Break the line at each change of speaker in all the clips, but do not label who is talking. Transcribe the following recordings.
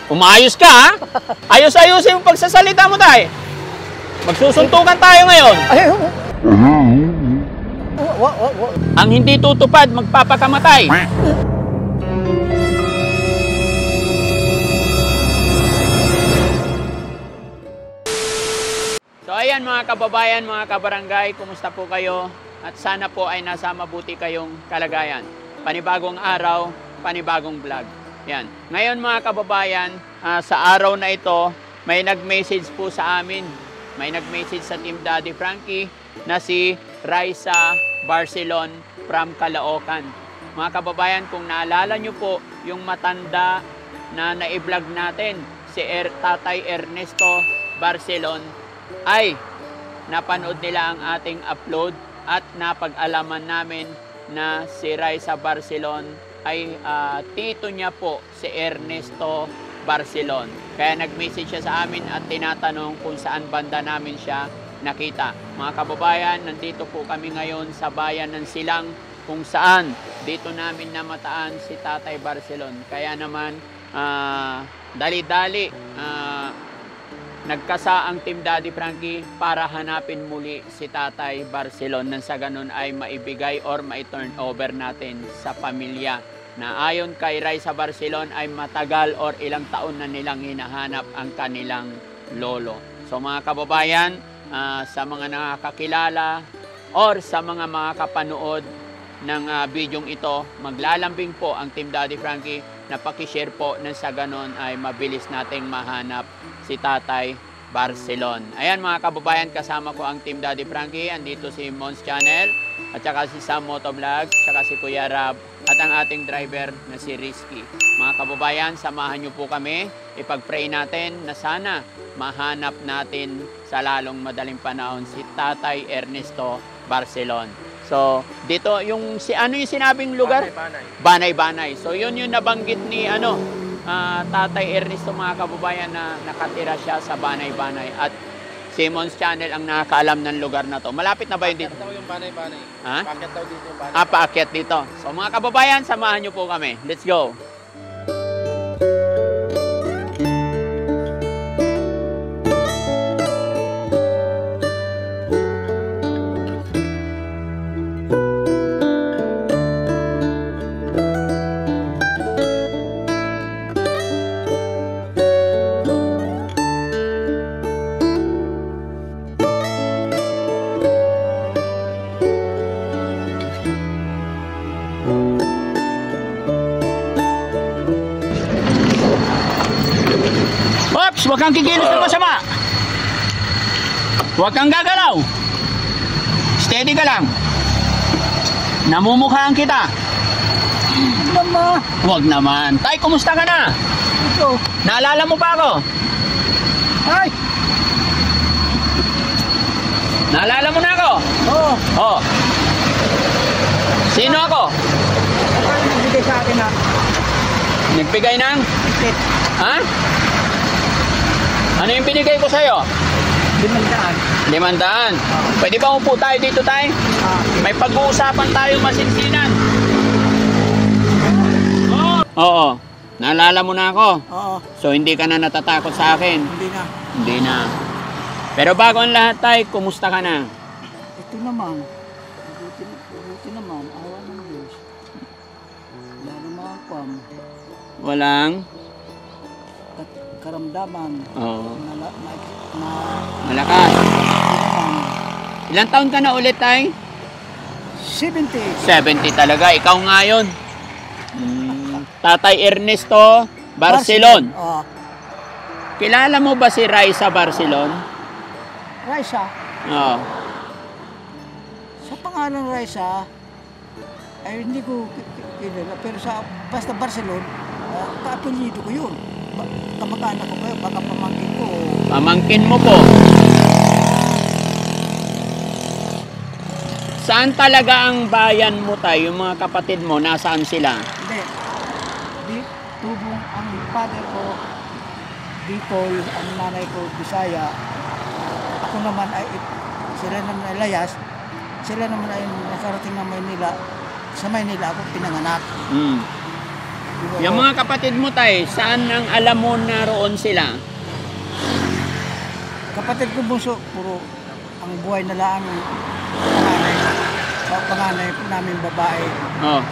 Umayos ka, ha? Ayos-ayos yung pagsasalita mo, tay. Magsusuntukan tayo ngayon. Ang hindi tutupad, magpapakamatay. So ayan mga kababayan, mga kabarangay, kumusta po kayo? At sana po ay nasa mabuti kayong kalagayan. Panibagong araw, panibagong vlog. Yan. Ngayon mga kababayan, sa araw na ito, may nag-message po sa amin. May nag-message sa Team Daddy Frankie na si Raisa Barcelon from Caloocan. Mga kababayan, kung naalala nyo po yung matanda na na-vlog natin, si Tatay Ernesto Barcelon, ay napanood nila ang ating upload at napag-alaman namin na si Raisa Barcelon ay tito niya po si Ernesto Barcelon. Kaya nag-message siya sa amin at tinatanong kung saan banda namin siya nakita. Mga kababayan, nandito po kami ngayon sa bayan ng Silang kung saan dito namin namataan si Tatay Barcelon. Kaya naman dali-dali nagkasa ang Team Daddy Frankie para hanapin muli si Tatay Barcelon nang sa ganun ay maibigay or ma-turn over natin sa pamilya na ayon kay Raisa Barcelon ay matagal or ilang taon na nilang hinahanap ang kanilang lolo. So mga kababayan, sa mga nakakakilala or sa mga makakapanood ng bidyong ito, maglalambing po ang Team Daddy Frankie na pakishare po nang sa ganon ay mabilis nating mahanap si Tatay Barcelon. Ayan mga kababayan, kasama ko ang Team Daddy Frankie. Andito si Mons Channel at saka si Sam Motovlog, saka si Kuya Rab at ang ating driver na si Rizky. Mga kababayan, samahan nyo po kami. Ipag-pray natin na sana mahanap natin sa lalong madaling panahon si Tatay Ernesto Barcelon. So, dito yung ano yung sinabing lugar? Banay-Banay. So, yun yung nabanggit ni Tatay Ernesto mga kababayan na nakatira siya sa Banay-Banay. At Simon's Channel ang nakakaalam ng lugar na to. Malapit na ba yun dito?
Paakyat daw yung Banay-Banay.
Ha?
Paakyat daw dito yung Banay-Banay.
Paakyat dito. So, mga kababayan, samahan nyo po kami. Let's go! Huwag kang kikilos ng masama. Huwag kang gagalaw. Steady ka lang. Namumukhaan kita.
Mama.
Huwag naman. Tay, kumusta ka na?
Ito.
Naalala mo pa ako?
Ay.
Naalala mo na ako?
Oo.
Oo. Sino ako?
Ay, nagbigay sa akin na.
Nagbigay ng?
Ticket.
Ha? Ano yung binigay ko sa'yo?
500.
500. Pwede ba upo tayo dito, tay? May pag-uusapan tayo masinsinan. Oo. Naalala mo na ako?
Oo.
So, hindi ka na natatakot sa akin?
Hindi na.
Hindi na. Pero bago ang lahat, tay, kumusta ka na?
Ito naman. Buti naman. Awa ng Diyos. Wala naman pam.
Walang?
Karamdaman.
Oo.
Malakas.
Malakas. Ilang taon ka na ulit, tay?
70.
70 talaga. Ikaw nga yun. Tatay Ernesto Barcelon.
Oo.
Kilala mo ba si Raisa Barcelon?
Raisa.
Oo.
Sa pangalan Raisa, ay hindi ko kilala. Pero sa basta Barcelon, kaapelyido ko yun. Kamag-anak ko kayo, baka pamangkin ko.
Pamangkin mo po. Saan talaga ang bayan mo tayo? Yung mga kapatid mo, nasaan sila?
Hindi. Tubong ang father ko, Bicol, ang nanay ko, Bisaya. Ako naman ay, sila naman ay Layas. Sila naman ay nakarating na Maynila. Sa Maynila ako pinanganak.
Yung mga kapatid mo, tay, saan ang alam mo na roon sila?
Kapatid ko bunso, puro ang buhay na lang panganay namin babae.
Oh.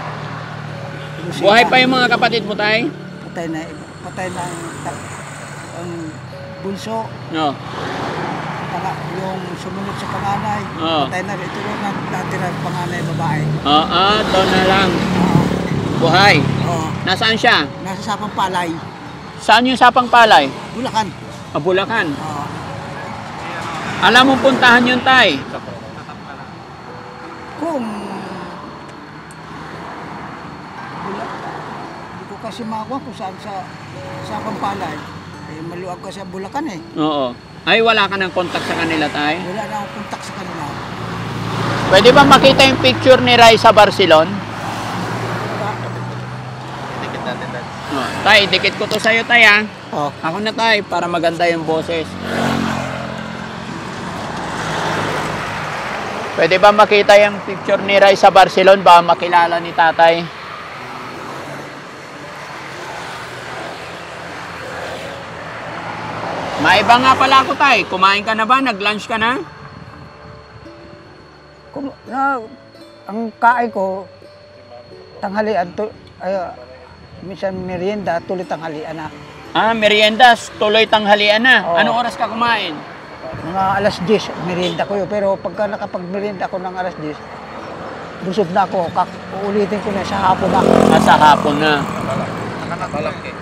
Lusina.
Buhay pa yung mga kapatid mo, tay?
Patay na ang bunso.
No.
Yung sumunod sa panganay,
Oo.
patay na rin. Ito yung natira panganay babae.
Oo, ito na lang. Buhay.
Oo.
Nasaan siya?
Nasa Sapang Palay,
Saan yung sapang palay?
Bulacan.
Bulacan.
Oo.
Alam mo puntahan yun, tay?
Kung hindi ko kasi makuha kung saan sa Sapang Palay. Eh, maluwag kasi ang Bulacan eh.
Oo. Ay, wala ka ng contact sa kanila, tay?
Wala na akong kontak sa kanila.
Pwede ba makita yung picture ni Raisa Barcelon? Tay, dikit ko to sa'yo, tay, ha?
Oh.
Ako na, tay, para maganda yung boses. Pwede ba makita yung picture ni Raisa Barcelon? Baka makilala ni tatay. Maiba nga pala ako, tay. Kumain ka na ba? Nag-lunch ka na?
Ang kain ko, tanghalian, minsan merienda, tuloy tanghalian na.
Meriendas. Tuloy tanghalian na.
Oo.
Anong oras ka kumain?
Mga alas 10, merienda ko yun. Pero pagka nakapag-merienda ako ng alas 10, busog na ako. Uulitin ko na sa hapon na.
Sa hapon na.
Nakalak eh.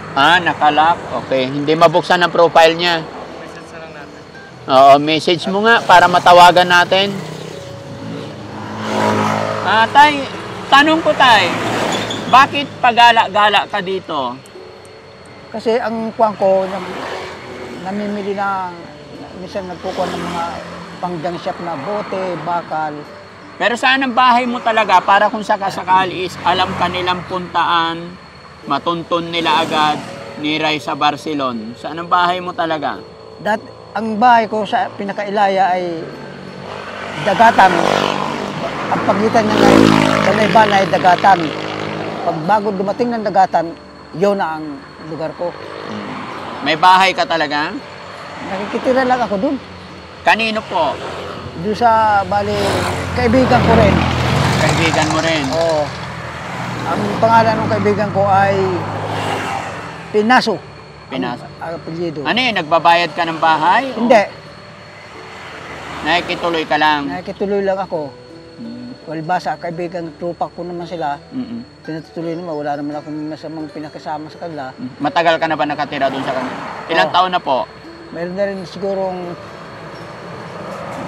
Nakalak. Okay. Hindi mabuksan ang profile niya.
Message na lang natin.
Oo, message mo nga para matawagan natin. Tay, tanong ko, tay. Bakit pagala-gala ka dito?
Kasi ang kuwang ko, namimili ng, minsan nagkukuha ng mga panggang shop na bote, bakal.
Pero saan ang bahay mo talaga para kung sakasakali is alam ka nilang puntaan, matuntun nila agad ni Raisa Barcelon. Saan ang bahay mo talaga?
Ang bahay ko sa pinakailaya ay Dagatan. Ang pagitan niya ngayon, Banay-Banay, Dagatan. Pag bago dumating ng Dagatan, yun na ang lugar ko.
May bahay ka talaga?
Nakikitira lang ako dun.
Kanino po?
Doon sa, bali, kaibigan ko rin.
Kaibigan mo rin?
Oo. Ang pangalan ng kaibigan ko ay Pinaso.
Pinaso.
Ang apelyido.
Ano yun, nagbabayad ka ng bahay? O
Hindi.
nakikituloy ka lang?
Nakikituloy lang ako. Walbasa, kaibigan, trupa ko naman sila.
Mm-mm.
Pinatutuloy naman, wala naman akong masamang pinakasama sa kanila.
Matagal ka na ba nakatira doon sa kanila? Ilang
Oo.
taon na po?
Meron na rin sigurong,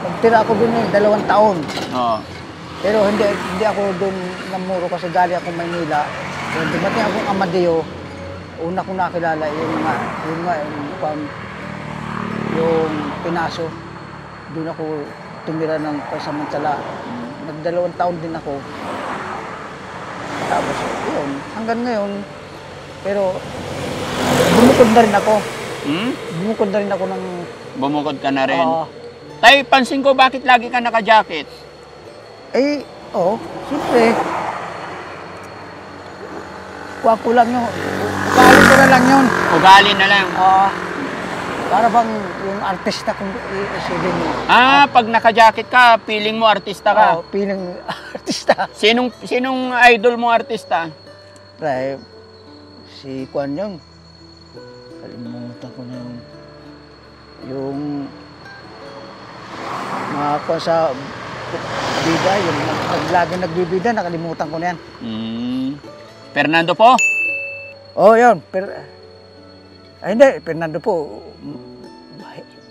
pagtira ako doon 2 taon.
Oo.
Pero hindi ako doon namuro kasi galing ako Maynila. Kaya dumating akong Amadeo, una kong nakilala yung Pinaso. Doon ako tumira ng pasamantala. Nag2 taon din ako. Tapos yun, hanggang ngayon, pero bumukod na rin ako. Bumukod na rin ako ng...
Bumukod ka na rin.
Oo.
Tay, pansin ko bakit lagi ka naka-jacket?
Siyempre. Kuha ko lang yun. Ugali ko na lang yun.
Ugali na lang.
Para bang yung artista kong isipin mo.
Pag naka-jacket ka, feeling mo artista ka.
Piling artista.
Sinong idol mo artista?
Pre, si Kwan yun. Kalimutan ko na yung mga Kwan sa bida, yung lagi nagbibida, nakalimutan ko na yan.
Fernando po?
Yun. Hindi, Fernando po.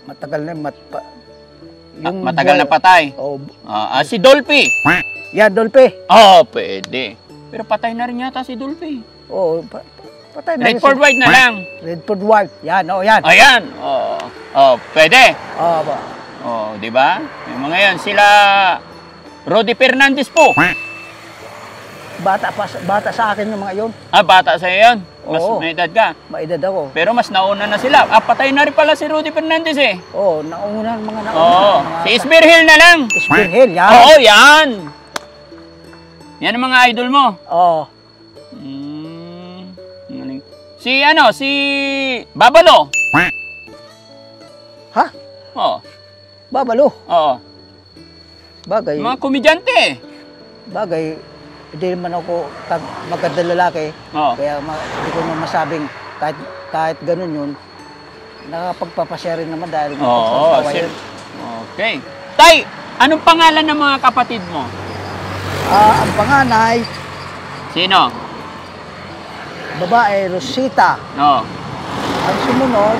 Matagal na
Matagal na patay. Si Dolphy.
Yan, Dolphy.
Pwede. Pero patay na rin yata si Dolphy.
Patay na.
Redford White na lang.
Redford White. Yan, yan.
Ayan. Pwede.
Ba.
Di ba? Yung mga yan, sila Rodi Fernandez po.
Bata sa akin yung mga yun.
Bata sa yan. Mas
Oo.
may edad ka.
May edad ako.
Pero mas nauna na sila. Patay na rin pala si Rodi Fernandez eh.
Nauna, mga nauna.
Si Isberhil na lang.
Isberhil, yan.
Yan. Yan ang mga idol mo. Si Babalo.
Ha?
Oo.
Babalo.
Oo.
Bagay.
Mga komedyante.
Bagay. Hindi naman ako magandang lalaki.
Oo.
Kaya hindi ko naman masabing kahit ganun yun, nakapagpapasya rin naman dahil
Oo.
tawa yun.
Okay. Tay, anong pangalan ng mga kapatid mo?
Ang panganay,
Sino?
babae, Rosita.
Oo.
Ang sumunod,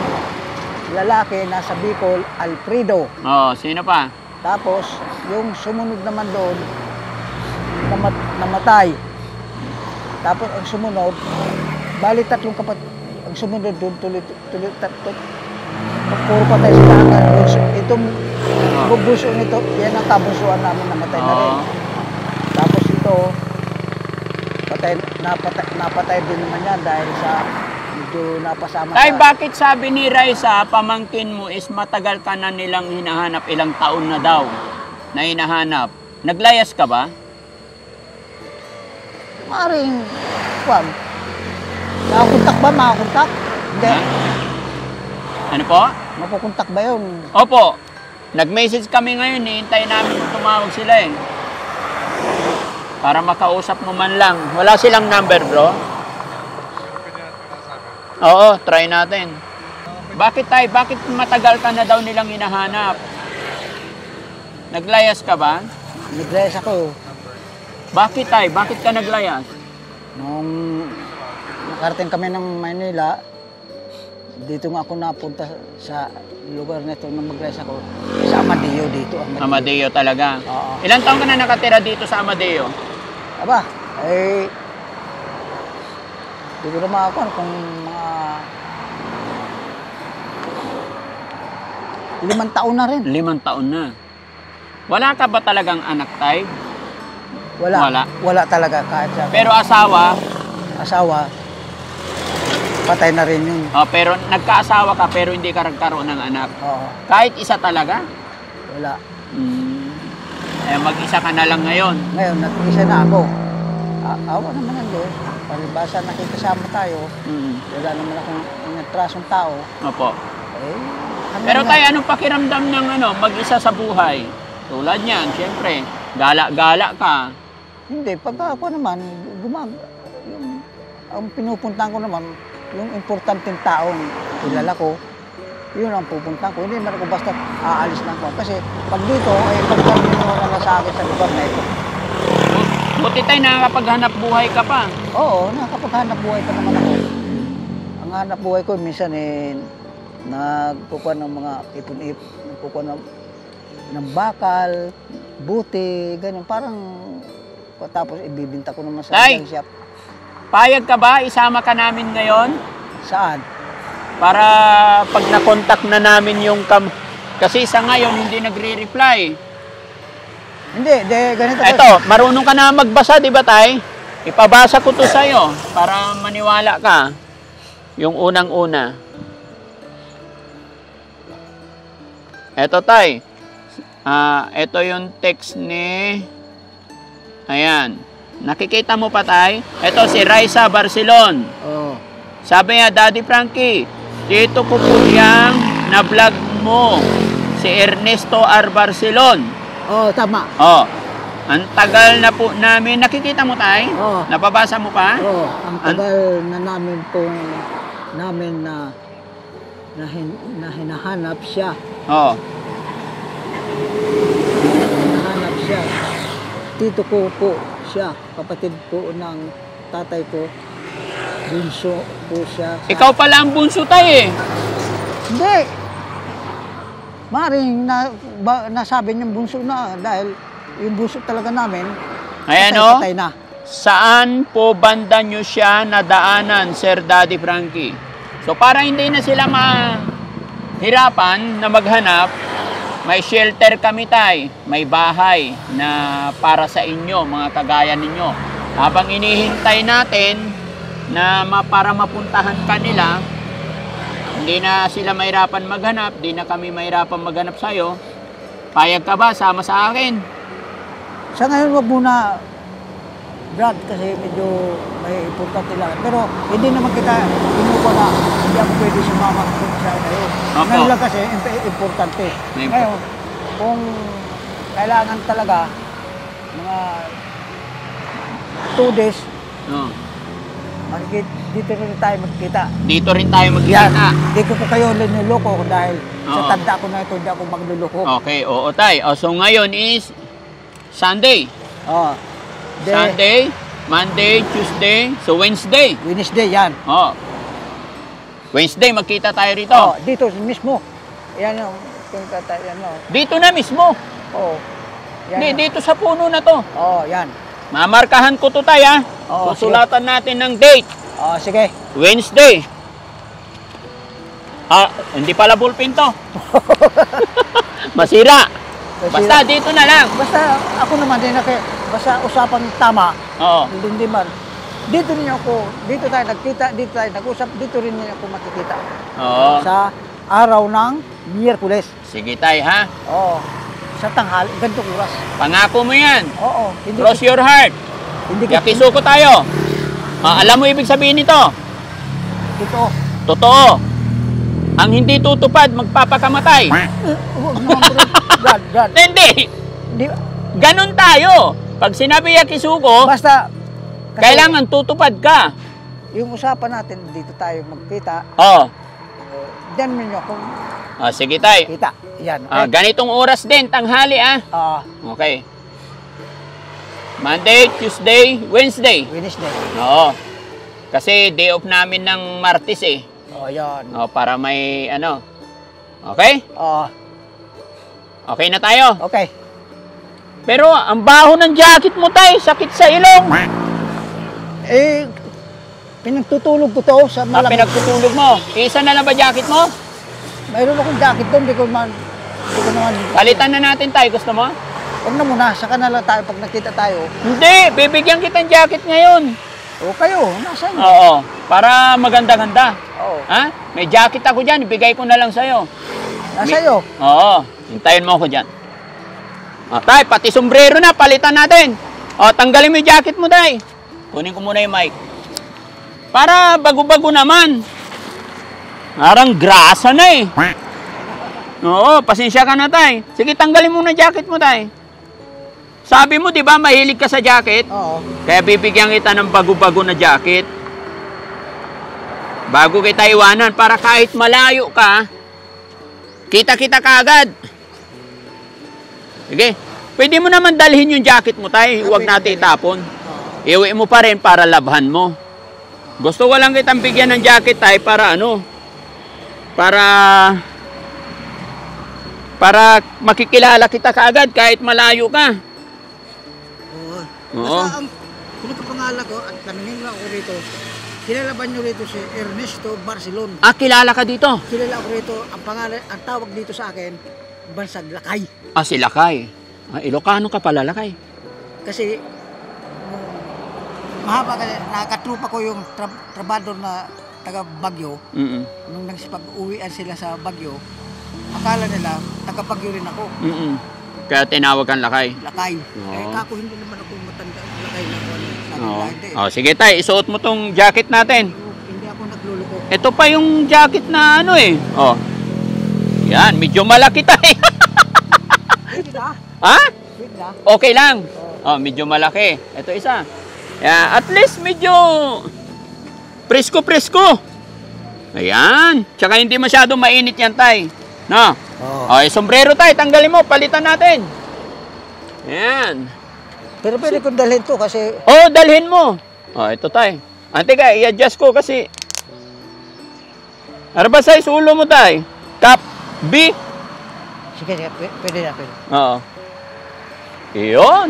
lalaki, nasa Bicol, Alfredo.
Oo. Sino pa?
Tapos, yung sumunod naman doon, namatay. Tapos, ang sumunod, bali tatlong kapatid. Ang sumunod doon, tuloy, puro patay sila. Itong bubuso nito, yan ang kabusuan namin, namatay na rin.
Oo.
Tapos ito, napatay din naman yan dahil sa medyo napasama
Tay,
sa...
bakit sabi ni Raisa, pamangkin mo is matagal ka na nilang hinahanap, ilang taon na daw na hinahanap? Naglayas ka ba?
Maring, wag. Makakontak ba? Makakontak? Hindi.
Ha? Ano po?
Mapukontak ba yun?
Opo. Nag-message kami ngayon, hintayin namin kung tumawag sila eh. Para makausap mo man lang. Wala silang number, bro? Oo, try natin. Bakit tay? Bakit matagal ka na daw nilang hinahanap? Naglayas ka ba?
Nag-rest ako.
Bakit tay? Bakit ka naglayas?
Nung nakarating kami ng Manila, dito nga ako napunta sa lugar nito nung mag-rest ako. Sa Amadeo dito.
Amadeo talaga.
Oo.
Ilang taon ka na nakatira dito sa Amadeo?
Aba, hindi ko na makakuha kung mga 5 taon na rin.
5 taon na. Wala ka ba talagang anak, tay?
Wala. Wala talaga kahit sa
Pero asawa,
asawa. Patay na rin yun.
pero nagkaasawa ka pero hindi ka nagkaroon ng anak.
Oo.
Kahit isa talaga?
Wala.
Mag-isa ka na lang ngayon.
Ngayon, nag-isa na ako. Awa naman ang Diyos. Palibasa nakikasama tayo. Wala naman akong inatrasong tao.
Opo.
Hanggang
Pero
nga-
tay, anong pakiramdam ng mag-isa sa buhay? Tulad niyan, siyempre, gala-gala ka.
Hindi, pag ako naman, ang pinupuntahan ko naman, yung importanteng taong kilala ko, yun ang pupuntahan ko. Hindi naman ako basta aalis lang ko. Kasi pag dito, pagkakalimutan na sa akin sa lugar na ito.
Buti tay, nakakapaghanap buhay ka pa.
Oo, nakapaghanap buhay pa naman ako. Ang hanap buhay ko, minsan nagkukuha ng mga ipon-ipon, nagkukuha ng bakal, buti, ganyan. Parang, tapos ibibinta ko naman sa
Tay!
junk shop.
Payag ka ba? Isama ka namin ngayon?
Saan?
Para pag na-contact na namin yung kasi sa ngayon hindi nagre-reply.
Hindi, ganito.
Eto, marunong ka na magbasa, di ba tay? Ipabasa ko to sa'yo para maniwala ka. Yung unang-una. Eto tay. Eto yung text ni... Ayan. Nakikita mo pa tay? Eto si Raisa Barcelon.
Oo.
Sabi niya, Daddy Frankie, dito ko po yung na-vlog mo, si Ernesto R. Barcelon.
Oo, tama.
Oh, ang tagal na po namin, nakikita mo tay?
Oo.
Napabasa mo pa?
Oo, ang tagal na namin na hinahanap siya.
Oh,
Hinahanap siya. Tito ko po siya, kapatid po ng tatay ko. Bunso po siya.
ikaw pala ang bunso tay eh.
Hindi! Maring nasabi niyang bunso na dahil yung bunso talaga namin,
Ayan
patay na.
Saan po banda nyo siya nadaanan, Sir Daddy Frankie? So para hindi na sila mahirapan na maghanap, may shelter kami tay, may bahay na para sa inyo, mga kagaya ninyo. Habang inihintay natin na para mapuntahan kanila, hindi na sila mahirapan maghanap, di na kami mahirapan maghanap sa'yo. Payag ka ba? Sama sa akin.
Sa ngayon, wag muna Brad, kasi medyo may importante lang. Pero hindi naman kita inupa na hindi ako pwede sumama sa kayo.
Opo.
Ngayon lang kasi importante.
May-
Ngayon, kung kailangan talaga mga 2 days,
Oh.
dito rin tayo magkita.
Dito rin tayo
Yan,
magkita.
hindi ko kayo linuloko dahil sa
Oo.
tanda ko na ito, hindi ako magluloko.
Okay, oo tay. O, so ngayon is Sunday.
Oh.
Sunday, Monday, Tuesday, so Wednesday.
Wednesday, yan.
Oh. Wednesday, magkita tayo rito.
Oh, dito mismo. Yan yung yan o.
Dito na mismo.
Oh. Yan
Di,
yung-
dito sa puno na to.
Oh, yan.
Mamarkahan ko to tay ha.
Oo,
Susulatan natin ng date.
Oh, sige.
Wednesday. Ah, hindi pala ballpen to. Masira. Basta dito na lang.
Basta ako naman din basta usapan tama.
Oo.
Hindi man. Dito rin ako, dito tayo nagkita, dito tayo nag-usap, dito rin ako makikita.
Oo.
Sa araw ng Miyerkules.
Sige tay ha.
Oo. Sa tanghali, ganitong oras.
Pangako mo yan.
Oo. Hindi
Cross your heart.
hindi
Yakisuko tayo. Ah, alam mo ibig sabihin nito?
dito.
Totoo. Ang hindi tutupad, magpapakamatay.
Huwag naman bro. Brad.
Hindi.
Di,
Ganon tayo. Pag sinabi Yakisuko,
basta kasi
kailangan tutupad ka.
yung usapan natin dito tayo magkita.
Oh.
Diyan ninyo kung
Ah, sige tay.
kita. Yan.
Ah,
Okay.
ganitong oras din, tanghali ah. Okay. Monday, Tuesday, Wednesday.
Wednesday.
Oo. Kasi day off namin ng Martes eh.
Oh, yan.
Oh, para may ano. Okay?
Oh,
Okay na tayo.
okay.
Pero ang baho ng jacket mo tay, sakit sa ilong.
Eh, pinagtutulog ko to sa
Ah,
malamig.
pinagtutulog mo. Isa na lang ba jacket mo?
Mayroon akong jacket doon, hindi ko naman.
Palitan na natin tay, gusto mo?
Huwag na muna, saka na lang tayo pag nakita tayo.
Hindi, bibigyan kitang jacket ngayon.
O kayo, nasa inyo.
Oo, para maganda-ganda.
Oo.
Ha? May jacket ako dyan, ibigay ko na lang sa'yo.
Nasa iyo.
Oo, hintayin mo ako dyan. O, tay, pati sombrero na, palitan natin. O, tanggalin mo yung jacket mo, tay. Kunin ko muna yung mic. Para bago-bago naman. Parang grasa na eh. Oo, pasensya ka na, tay. Sige, tanggalin mo na jacket mo, tay. Sabi mo, di ba, mahilig ka sa jacket?
Oo.
Kaya bibigyan kita ng bago-bago na jacket. Bago kita iwanan para kahit malayo ka, kita-kita ka agad. Sige. Pwede mo naman dalhin yung jacket mo, tay. Huwag natin itapon. Iwi mo pa rin para labhan mo. Gusto ko lang kitang bigyan ng jacket, tay, para ano? Para makikilala kita kaagad kahit malayo ka.
Oo.
Oo.
Basta ang pinagkapangalan ko, at tanungin lang ako rito, kilala ba nyo rito si Ernesto Barcelon?
Ah, kilala ka dito?
Kilala ako rito, ang pangalan, ang tawag dito sa akin, Bansag Lakay.
Ah, si Lakay. Ah, Ilocano ka pala, Lakay.
Kasi, mahaba kasi, nakatrupa ko yung trabador na taga Bagyo.
Mm-mm.
Nung nagsipag-uwian sila sa Bagyo, akala nila, taga Bagyo rin ako,
Mm-mm. Kaya tinawag kang Lakay.
Lakay.
Oo.
Eh, kako hindi naman ako matanda ang Lakay na ako. Sabi
Oo.
nila, hindi.
Oh, sige tay, isuot mo tong jacket natin.
Hindi ako nagluloko.
Ito pa yung jacket na ano eh. Oh. Yan, medyo malaki tay.
Hindi na.
Ha?
Hindi na.
Okay lang. Oh, medyo malaki. Ito isa. Yeah, at least medyo presko-presko. Ayan. Tsaka hindi masyado mainit yan tay. No?
Oo.
Okay, sombrero tay, tanggalin mo, palitan natin. Ayan.
Pero pwede kong dalhin to kasi
Oh, dalhin mo. Oh, ito tay. Teka, i-adjust ko kasi. Ano ba size ulo mo tay? Cup B?
sige, pwede na, pwede.
Oo. Iyon.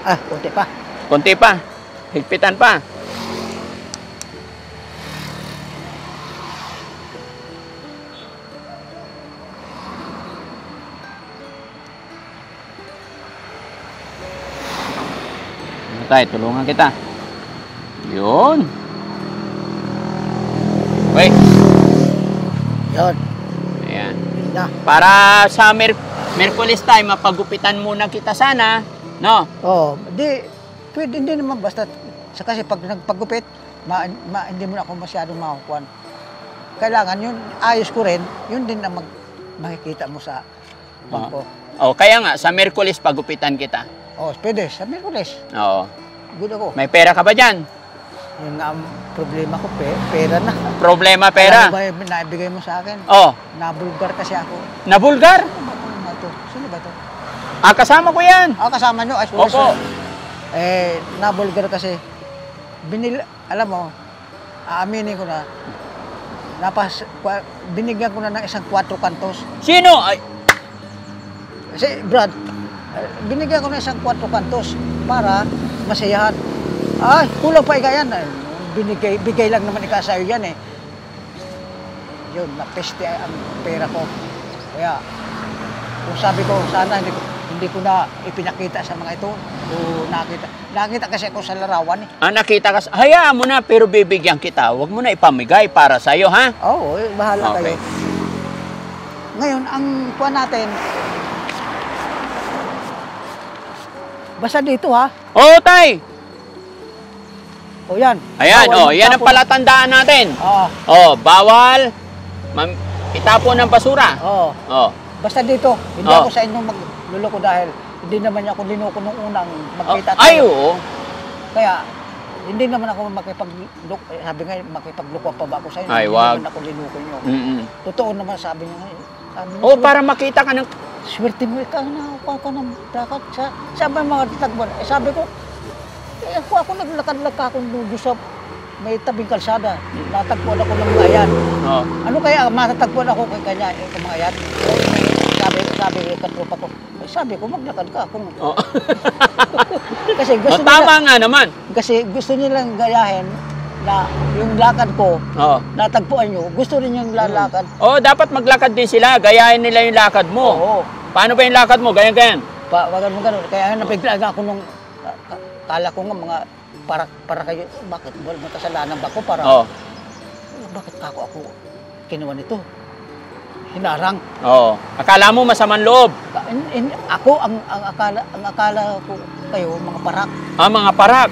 Ah, kunti pa.
Konti pa. Higpitan pa. Ano tayo, tulungan kita. Yun. Wait.
Yun.
Ayan.
Pwede na.
Para sa Merkulis time, mapagupitan muna kita sana. No?
Oh, di Pwede, hindi naman basta. Kasi pag nagpagupit, hindi mo na ako masyadong makukuhan. Kailangan yun, ayos ko rin, yun din na makikita mo sa bangko.
Oh, kaya nga, sa Merkulis pagupitan kita.
Oh, pwede, sa Merkulis.
Oo.
Good ako.
May pera ka ba dyan?
Yung nga ang problema ko, pera na.
Problema, pera?
Ano ba yung naibigay mo sa akin?
Oh,
Nabulgar kasi ako.
nabulgar?
Ano ba ito? Sino ba ito?
Ah, kasama ko yan.
Kasama nyo? Ay,
Opo.
Nabulgar kasi. Alam mo, aaminin ko na, binigyan ko na ng isang 4 kantos.
Sino? Ay,
Kasi, Brad, binigyan ko na isang 4 kantos para masayahan. Ay, kulang pa yan. Bigay lang naman ikasayo yan eh. Yun, napeste ang pera ko. Kaya, kung sabi ko, sana hindi ko na ipinakita sa mga ito. O nakita kasi ako sa larawan eh.
nakita ka. Hayaan mo na, pero bibigyan kita. Huwag mo na ipamigay para sa'yo, ha?
Oo, bahala
Okay.
kayo. Ngayon, ang kuha natin, basta dito ha.
Oo, tay.
O yan.
Ayan,
Bawal
yan ang
magtapon.
palatandaan natin.
Oo.
Bawal itapon ng basura.
Oo.
Oh.
Basta dito, hindi
Oo.
ako sa inyo magluloko dahil hindi naman niya ako linuko nung unang magkita
Ay,
tayo.
oo.
Kaya, hindi naman ako sabi nga, makipagloko pa ba ako sa inyo?
Ay,
Hindi
wag.
naman ako linuko niyo.
Mm-mm.
Totoo naman sabi niya ngayon.
Oh, para makita ka ng...
Swerte mo, ikaw nakakuha ka ng dakat. Sabi mga titagban. Sabi ko, ako naglakad-lakad ako doon sa may tabing kalsada. Natagpuan ako ng mga yan.
Oh.
Ano kaya matatagpuan ako kay kanya, yung mga yan? Sabi katropa ko, sabi ko, maglakad ka.
Oh.
Kasi gusto
Tama nga naman.
Kasi gusto nilang gayahin na yung lakad ko,
Oo.
natagpuan nyo, gusto rin yung lalakad.
Oh, dapat maglakad din sila. Gayahin nila yung lakad mo.
Oo.
Paano ba yung lakad mo? Ganyan-ganyan.
Wag mo ganun. Kaya napiglaan ako nung, kala ko nga mga, para kayo, bakit may kasalanan ba ako?
Oo.
Bakit ako kinuha nito? Hinarang.
Oo. Akala mo masamang loob.
Ako, ang akala ko kayo, mga parak.
Mga parak.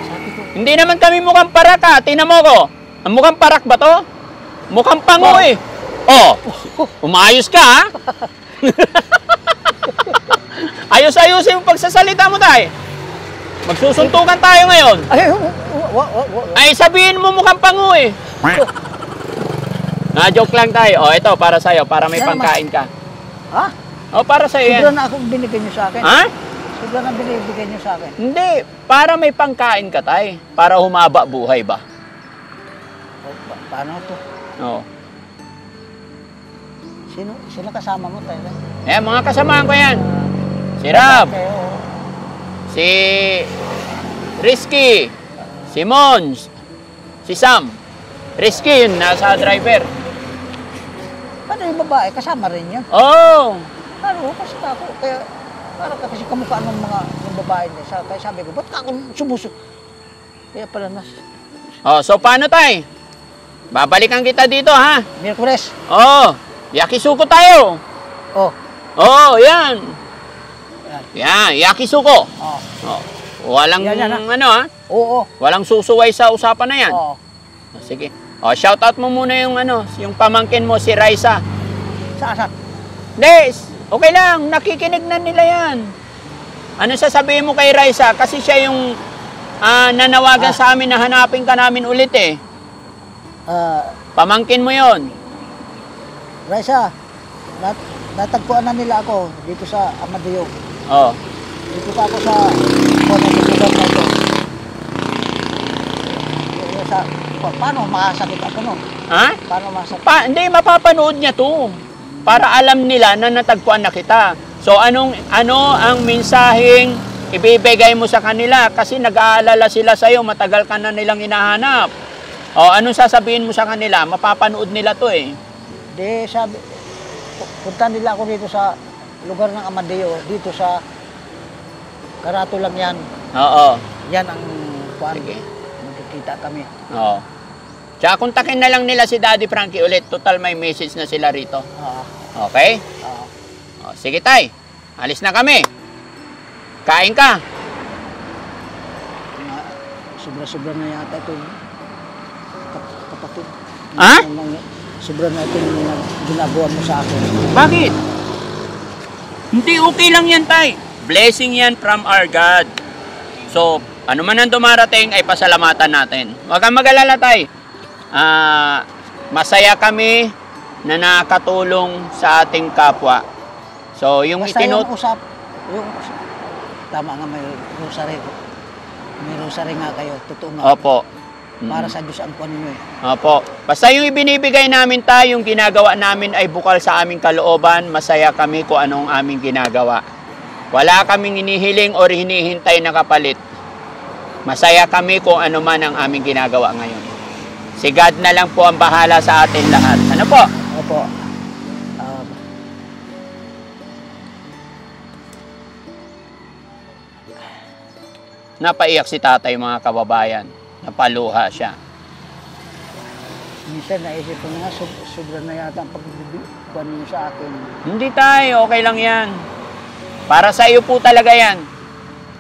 Sabi ko,
Hindi naman kami mukhang parak, ha. Tingnan mo ko. Ang mukhang parak ba to? Mukhang pango, eh. Oh, umayos ka, ha? Ayos-ayusin yung pagsasalita mo, tay. Magsusuntukan tayo ngayon. Ay, sabihin mo mukhang pango, eh. Joke lang tayo. Oh, ito, para sa'yo, para may
Yan naman.
pangkain ka.
ha?
Oh, para sa'yo yan.
Sobra na akong binigay nyo sa akin.
Ha?
Sobra na binibigay nyo sa akin.
Hindi, para may pangkain ka, tay. Para humaba buhay ba?
Paano to?
Oo.
Sino kasama mo tayo?
Mga kasamahan ko yan. Si Rab,
Kayo,
si Risky, si Mons, si Sam. Risky yun, nasa driver.
paano yung babae? Kasama rin yan.
Oh,
Ano, kasi ako, kaya, parang kasi kamukha ng mga yung babae niya. Kaya sabi ko, ba't ka ako sumusok? Kaya pala
so paano tay? Babalikan kita dito, ha?
Miyerkules.
Oh, yakisuko tayo.
Oh,
Oh, yan.
Yan.
Yan, yakisuko.
oh,
Oh, walang
Yan,
ha?
oo,
Walang susuway sa usapan na yan.
oo.
Sige. Shout out mo muna yung pamangkin mo, si Raisa.
Saan?
Des, okay lang, nakikinig na nila yan. Ano sasabihin mo kay Raisa? Kasi siya yung nanawagan sa amin na hanapin ka namin ulit eh. Pamangkin mo yon.
Raisa, natagpuan na nila ako dito sa Amadeo.
Oh.
Dito pa ako sa lugar na ito. Paano makasagot ako no?
Ha?
Paano masagot?
Hindi, mapapanood niya to. Para alam nila na natagpuan na kita. So, ano ang mensaheng ibibigay mo sa kanila? Kasi nag-aalala sila sa'yo, matagal ka na nilang hinahanap. Anong sasabihin mo sa kanila? Mapapanood nila to eh.
Di sabi, punta nila ako dito sa lugar ng Amadeo, dito sa Karato lang yan.
Oo.
Yan ang kuan.
Sige.
Magkikita kami.
Oo. Tsaka kontakin na lang nila si Daddy Frankie ulit. Total may message na sila rito. Okay? Sige tay. Alis na kami. Kain ka.
sobra-sobra na yata ito. Kapatid.
Ha?
Sobra na ito yung ginagawa mo sa akin.
Bakit? Hindi, okay lang yan, tay. Blessing yan from our God. So, ano man ang dumarating ay pasalamatan natin. Huwag kang mag-alala, tay. Masaya kami na nakatulong sa ating kapwa. So, yung
Basta
itinut...
yung tama nga may rosary. May rosary nga kayo, totoo nga.
Opo.
Para sa Diyos ang kuwan ninyo eh.
Opo. Basta yung ibinibigay namin tayo, yung ginagawa namin ay bukal sa aming kalooban, masaya kami kung anong aming ginagawa. Wala kaming hinihiling o hinihintay na kapalit. Masaya kami kung ano man ang aming ginagawa ngayon. Si God na lang po ang bahala sa atin lahat. Ano po?
Opo.
Napaiyak si tatay, mga kababayan. Napaluha siya.
Minsan naisip ko na nga, sobra na yata ang pagbibigan niyo sa akin.
Hindi tayo, okay lang yan. Para sa iyo po talaga yan.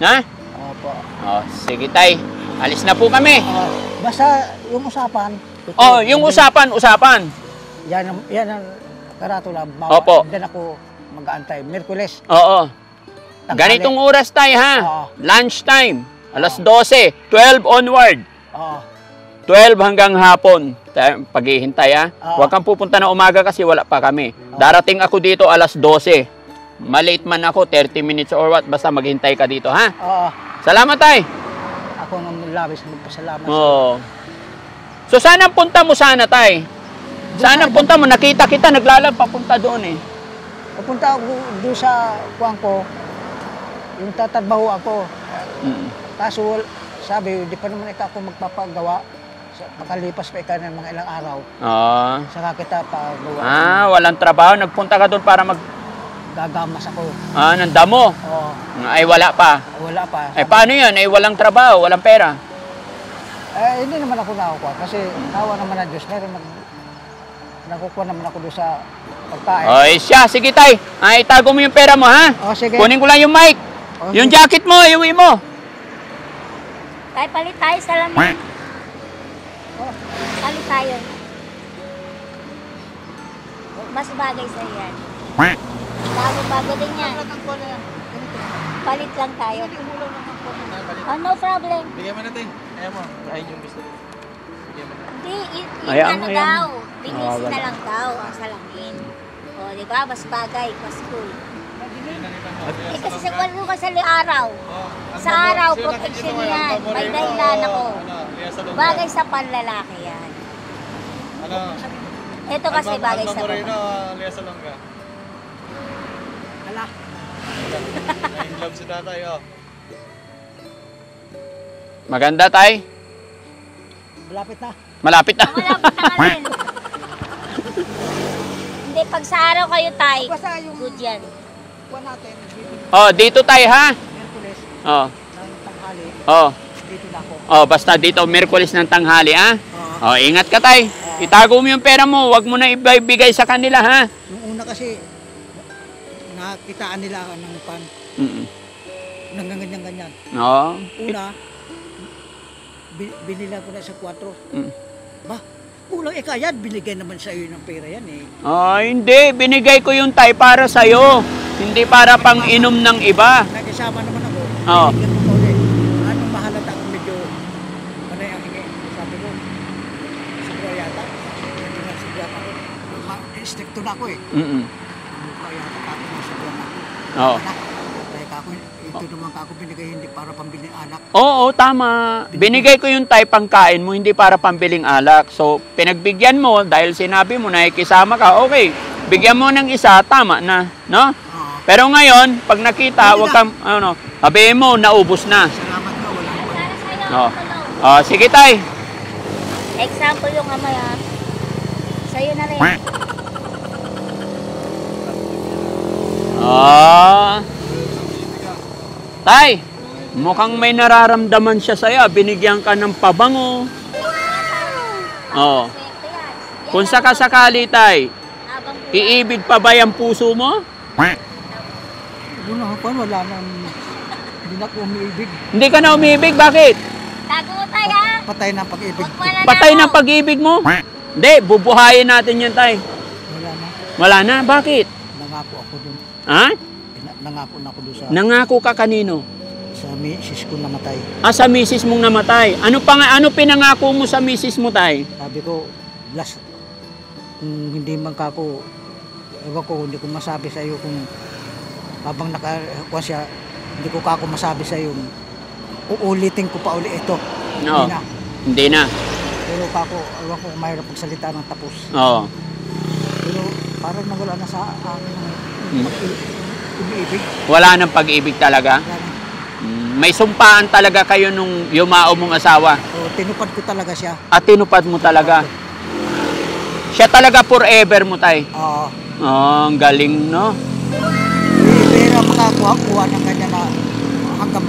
Ha?
Opo.
Oh, sige tay. Alis na po kami.
Basta yung usapan.
Oh, yung usapan.
Yan ang karatula.
Opo.
Diyan ako mag-aantay. Merkules.
Oo.
Tanghali.
Ganitong oras tayo ha.
Oo.
Lunch time. Alas 12. 12 onward.
Oo.
12 hanggang hapon. Paghihintay ha.
Oo.
Huwag kang pupunta na umaga kasi wala pa kami. Darating ako dito alas 12. Malate man ako, 30 minutes or what. Basta maghintay ka dito ha.
Oo.
Salamat tay.
Ako nga labis magpasalamat.
Oo. So sana punta mo sana tay. Sana punta mo. Nakita kita naglalab papunta doon eh.
Pupunta ako doon sa kuwang ko. Yung tatrabaho ako. Kaso sabi, di pa naman ako magpapagawa. Makalipas pa ng mga ilang araw.
Oo.
Saka kita pagawa.
Walang trabaho. Nagpunta ka doon para
Gagamas ako.
ng damo.
Oo.
Ay wala pa.
Wala pa.
Ay paano yan? Ay walang trabaho, walang pera.
Hindi naman ako nakukuha. Kasi tawa naman ng Diyos. Meron nakukuha naman ako doon sa pagkain.
Ay siya, sige tay. Ay itago mo yung pera mo ha.
O sige.
Kunin ko lang yung mic.
O,
Yung
sige.
jacket mo, iuwi mo.
Tay, palit tayo sa lamin. Palit tayo. Mas bagay sa yan. Bago din yan. Palit lang tayo. Oh, no problem.
Bigyan mo natin. Ayaw mo. Ayaw yung gusto. Bigyan mo na.
Hindi,
Ayan,
ano
ayan.
daw. Binisin
wala.
na lang daw ang salamin. O, di ba? Mas bagay, mas cool. Kasi sa walo ka sa araw. Sa araw, protection yan. May dahilan ako. Bagay sa panlalaki yan.
Ano?
Ito kasi bagay sa babae.
Liya sa longga.
Hala.
In love si tatay, oh.
Maganda tay.
Malapit na.
Malapit na.
Malapit na rin. Hindi, pag sa araw kayo, tay,
Basta yung
good yan.
kuwan natin.
Oh, dito tay ha.
Merkules.
Oh.
Ng tanghali.
Oh.
Dito na ako.
Oh, basta dito Miyerkules ng tanghali ha.
Oo.
Oh, ingat ka tay. Itago mo yung pera mo, wag mo na ibigay sa kanila ha.
Nung una kasi, nakitaan nila ng pan. Nang ganyan-ganyan.
Oo.
Una, binila ko na sa 4.
Mm.
Ba, kulang yan. Binigay naman sa iyo ng pera yan eh.
Oh, hindi. Binigay ko yung tay para sa'yo. Hindi para pang inom ng iba.
Nag-isama naman ako.
Oo.
Binigyan ko ulit. Anong mahalata ako medyo manay ang hingi. Sabi ko, siguro yata. Hindi na siguro ako. Stricto na ako eh. Kaya yata ako na siguro na ako.
Oo.
Kaya ako, ito naman ako binigay hindi para pambiling alak.
Oo, tama. Binigay ko yung tay pangkain mo, hindi para pambiling alak. So, pinagbigyan mo dahil sinabi mo na ikisama ka, okay. Bigyan mo ng isa, tama na, no?
Oo.
Pero ngayon, pag nakita, wag kang, ano, sabihin mo, naubos na.
Salamat na, wala naman.
Para sa'yo,
Oo.
tulong.
Oh, sige tay.
Example yung amay ha. Sa'yo na rin.
Tay, mukhang may nararamdaman siya sa'yo. Binigyan ka ng pabango. Oo.
Swerte yan.
Kung sakasakali, tay,
Habang buhay.
iibig pa ba yung puso mo?
Wala na, wala nang, hindi na ako umiibig.
Hindi ka na umibig, bakit?
Tago mo tay, ha?
Patay na ang pag-ibig.
Huwag mananakaw.
Patay ng pag-ibig mo? Hindi, bubuhayin natin yan, tay.
Wala na.
Wala na, bakit?
Nangako ako dun.
Ha?
Nangako na ako dun sa,
Nangako ka kanino?
sa misis ko namatay.
Sa misis mong namatay. Ano pinangako mo sa misis mo, tay?
Sabi ko, last, kung hindi man kako, ewan ko, hindi ko masabi sa iyo kung habang nakakuha siya, hindi ko kako masabi sa iyo, uulitin ko pa uli ito.
Oo.
Hindi na.
Hindi na.
Pero kako, ewan ko kung mahirap magsalita ng tapos.
Oo.
Pero parang nawala na sa akin ng umiibig.
Wala nang pag-ibig talaga?
Wala na.
May sumpaan talaga kayo nung yumao mong asawa?
So, tinupad ko talaga siya.
At tinupad mo talaga? Siya talaga forever mo, tay?
Oo.
Oh, ang galing, no?
Pero makakuha ng kanya na hanggang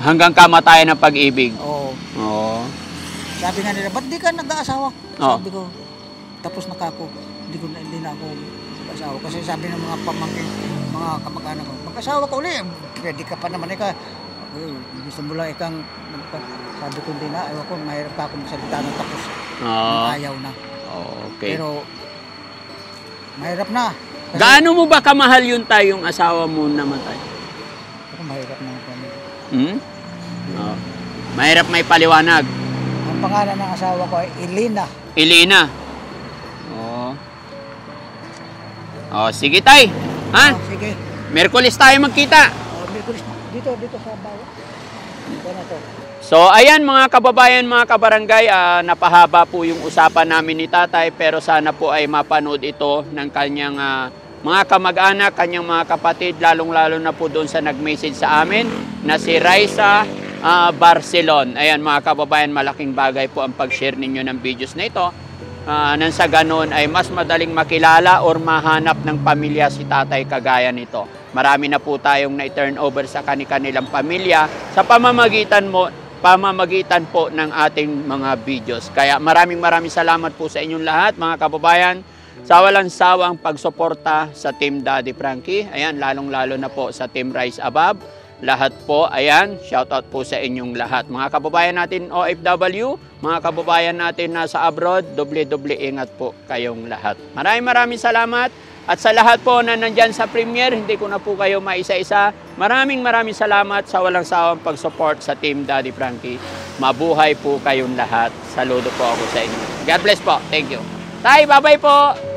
Hanggang kamatayan ng pag-ibig?
Oo.
Oo.
Sabi nga nila, ba't di ka nag-aasawa?
Oo.
Sabi ko, tapos na ako, hindi na ako nag-asawa. Kasi sabi ng mga pamangkin, mga kamag-anak ko, mag-asawa ka uli, pwede ka pa naman gusto mo lang ikang, sabi ko hindi na, ewan ko, mahirap ka akong salita ng tapos,
Oo.
ayaw na.
Okay.
Pero, mahirap na. Kasi,
Gaano mo ba kamahal yun, tay, yung asawa mo namatay?
ako mahirap na ako.
Hmm? Oo. Mahirap may paliwanag.
Ang pangalan ng asawa ko ay Elena.
Elena. Oo. Sige, tay. Ha?
Sige.
Merkulis tayo magkita.
Merkulis, dito sa bawa. Dito na to.
So, ayan mga kababayan, mga kabarangay, napahaba po yung usapan namin ni tatay, pero sana po ay mapanood ito ng kanyang mga kamag-anak, kanyang mga kapatid, lalong-lalo na po doon sa nag-message sa amin na si Raisa Barcelon. Ayan mga kababayan, malaking bagay po ang pag-share ninyo ng videos na ito. Nang sa ganun ay mas madaling makilala or mahanap ng pamilya si tatay kagaya nito. Marami na po tayong na-turn over sa kanilang pamilya sa pamamagitan po ng ating mga videos. Kaya maraming salamat po sa inyong lahat mga kababayan sa walang sawang pagsuporta sa Team Daddy Frankie. Ayan, lalong-lalo na po sa Team Rise Above. Lahat po, ayan, shoutout po sa inyong lahat. Mga kababayan natin OFW, mga kababayan natin nasa abroad, doble ingat po kayong lahat. Maraming salamat. At sa lahat po na nandyan sa premiere, hindi ko na po kayo maisa-isa. Maraming salamat sa walang sawang pag-support sa Team Daddy Frankie. Mabuhay po kayong lahat. Saludo po ako sa inyo. God bless po. Thank you. Tay, bye-bye po.